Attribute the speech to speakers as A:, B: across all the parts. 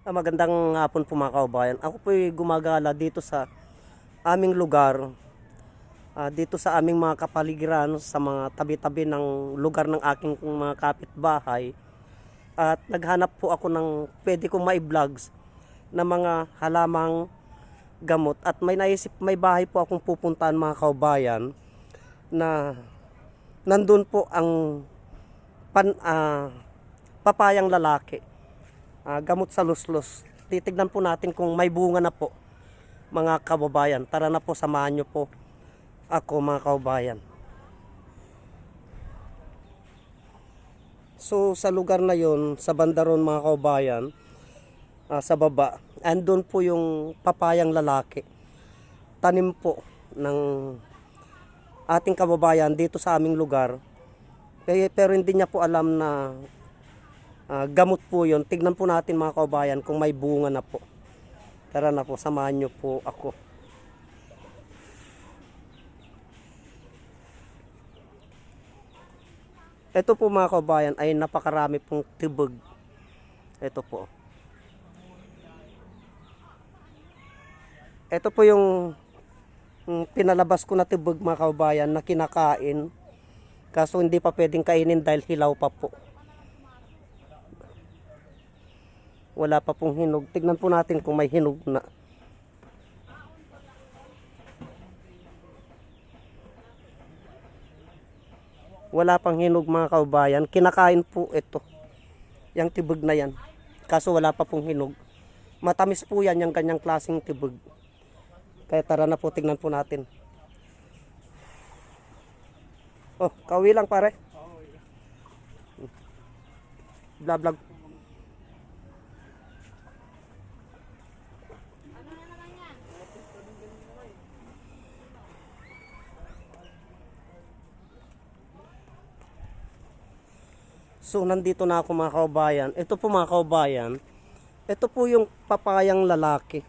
A: Magandang hapon po mga kaubayan. Ako po ay gumagala dito sa aming lugar, dito sa aming mga kapaligiran, sa mga tabi-tabi ng lugar ng aking mga kapitbahay. At naghanap po ako ng pwede kong mai-vlogs na mga halamang gamot. At may naisip, may bahay po akong pupuntahan mga kaubayan na nandun po ang papayang lalaki. Gamot sa luslos. Titignan po natin kung may bunga na po mga kababayan. Tara na po, samahan nyo po ako mga kababayan. So sa lugar na yon, sa bandaron mga kababayan, sa baba, andun po yung papayang lalaki. Tanim po ng ating kababayan dito sa aming lugar. Pero hindi niya po alam na gamot po yun. Tignan po natin mga kaubayan kung may bunga na po. Tara na po, samahan nyo po ako. Ito po mga kaubayan ay napakarami pong tibag. Ito po. Ito po yung pinalabas ko na tibag mga kaubayan na kinakain. Kaso hindi pa pwedeng kainin dahil hilaw pa po. Wala pa pong hinog. Tignan po natin kung may hinog na. Wala pang hinog mga kaubayan. Kinakain po ito. Yang tibag na yan. Kaso wala pa pong hinog. Matamis po yan yung ganyang klaseng tibag. Kaya tara na po, tignan po natin. Oh, kawi lang pare. Vlog. So nandito na ako mga kaubayan. Ito po mga kaubayan, ito po yung papayang lalaki.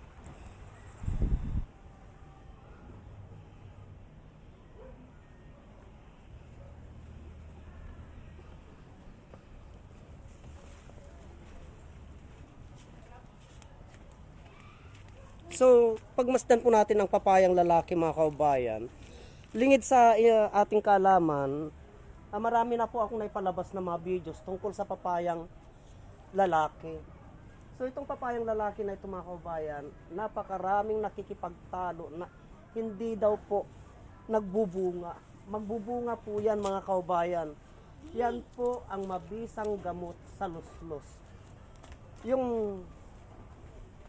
A: So pagmasdan po natin ang papayang lalaki mga kaubayan, lingid sa ating kaalaman, marami na po akong naipalabas na mga videos tungkol sa papayang lalaki. So itong papayang lalaki na ito mga kaubayan, napakaraming nakikipagtalo na hindi daw po nagbubunga. Magbubunga po yan mga kaubayan. Yan po ang mabisang gamot sa luslos. Yung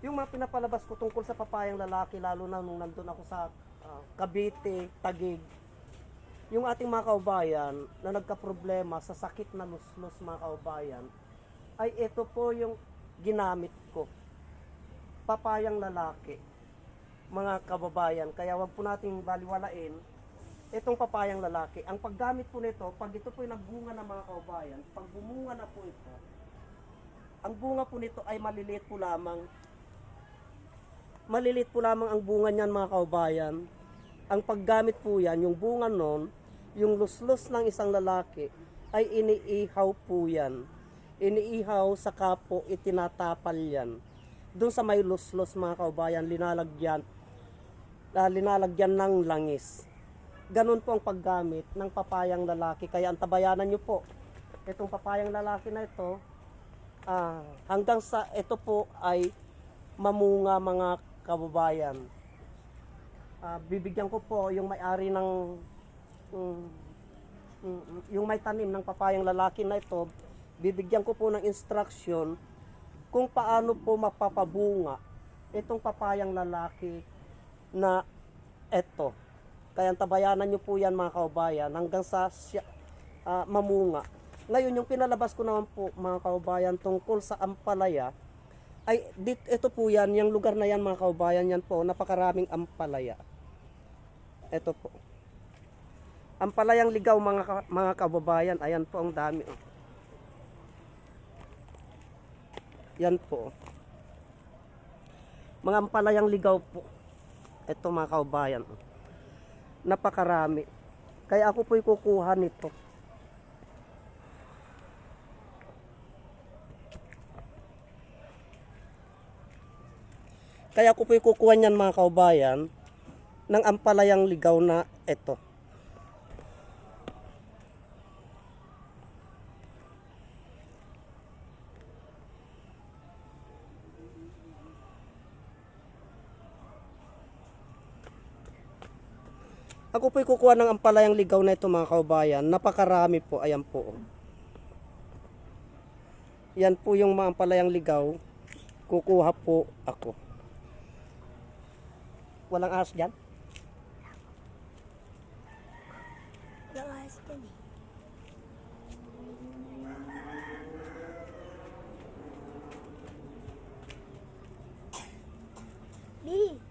A: mga pinapalabas ko tungkol sa papayang lalaki, lalo na nung nandun ako sa Cavite, Taguig, yung ating mga kaubayan na nagka-problema sa sakit na luslos mga kaubayan, ay ito po yung ginamit ko. Papayang lalaki, mga kababayan. Kaya wag po nating baliwalain itong papayang lalaki. Ang paggamit po nito, pag ito po yung nagbunga na mga kaubayan, pag bumunga na po ito, ang bunga po nito ay maliliit po lamang. Maliliit po lamang ang bunga niyan mga kaubayan. Ang paggamit po yan, yung bunga nun, yung luslos ng isang lalaki ay iniihaw po yan. Iniihaw sa kapo, itinatapal yan. Doon sa may luslos mga kaubayan, linalagyan ng langis. Ganun po ang paggamit ng papayang lalaki. Kaya antabayanan nyo po, itong papayang lalaki na ito, hanggang sa ito po ay mamunga mga kababayan. Bibigyan ko po yung may-ari ng yung may tanim ng papayang lalaki na ito, bibigyan ko po ng instruction kung paano po mapapabunga itong papayang lalaki na ito. Kaya tabayanan nyo po yan mga kaubayan hanggang sa mamunga. Ngayon yung pinalabas ko naman po mga kaubayan tungkol sa ampalaya, ay ito po yan, yung lugar na yan mga kaubayan, yan po, napakaraming ampalaya. Ito po. Ampalayang ligaw mga kababayan, ayan po ang dami. Yan po. Mga ampalayang ligaw po. Ito mga kababayan. Napakarami. Kaya ako po'y kukuha nito. Kaya ko po kukuha niyan mga kaubayan ng ampalayang ligaw na ito. Ako po'y kukuha ng ampalayang ligaw na ito mga kaubayan. Napakarami po. Ayan po. Yan po yung mga ampalayang ligaw. Kukuha po ako. Walang ahas dyan?
B: Walang ahas dyan eh. Di!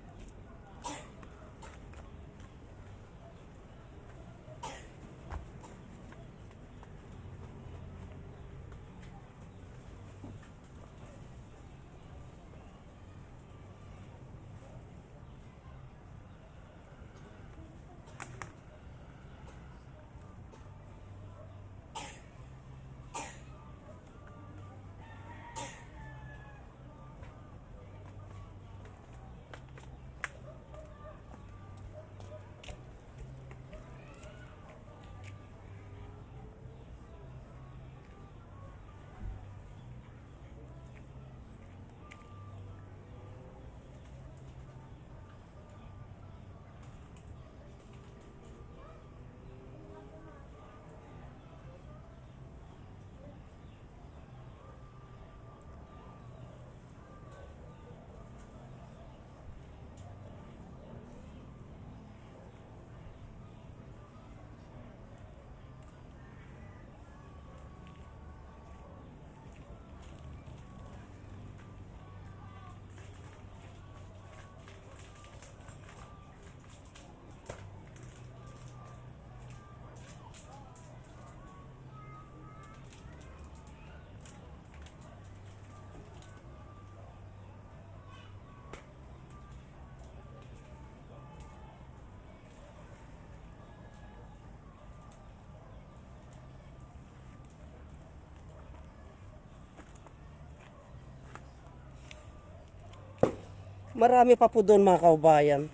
A: Marami pa po doon mga kaubayan.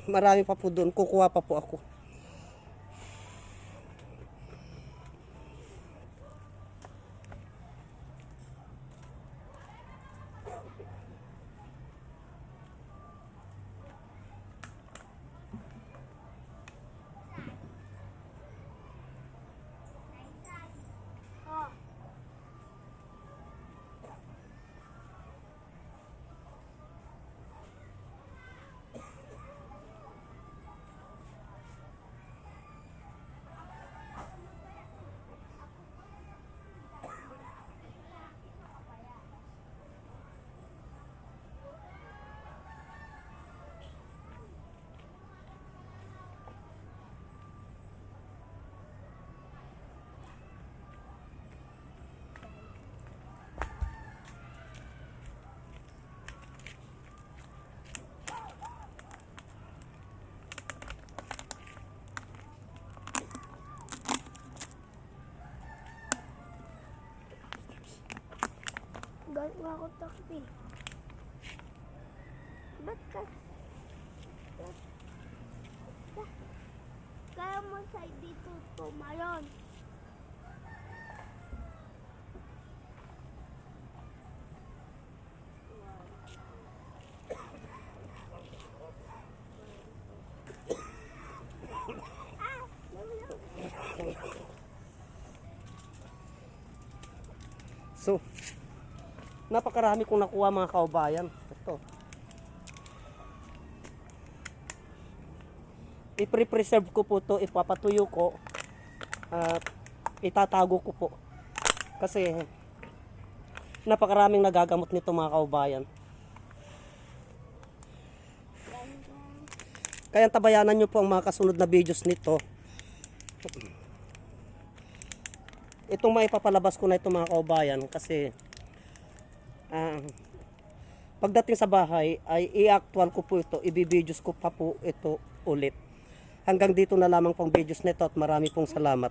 A: Marami pa po doon. Kukuha pa po ako.
B: Galit nga ako takpi. Ba't ka? Kaya mo sa dito tumayon.
A: So, napakarami kong nakuha mga kaubayan. Ito. I-preserve ko po to, ipapatuyo ko at itatago ko po. Kasi napakaraming nagagamot nito mga kaubayan. Kaya tabayanan nyo po ang mga kasunod na videos nito. Itong maipapalabas ko na ito mga kaubayan kasi pagdating sa bahay ay i-actual ko po ito, i-videos ko pa po ito ulit. Hanggang dito na lamang pong videos nito at marami pong salamat.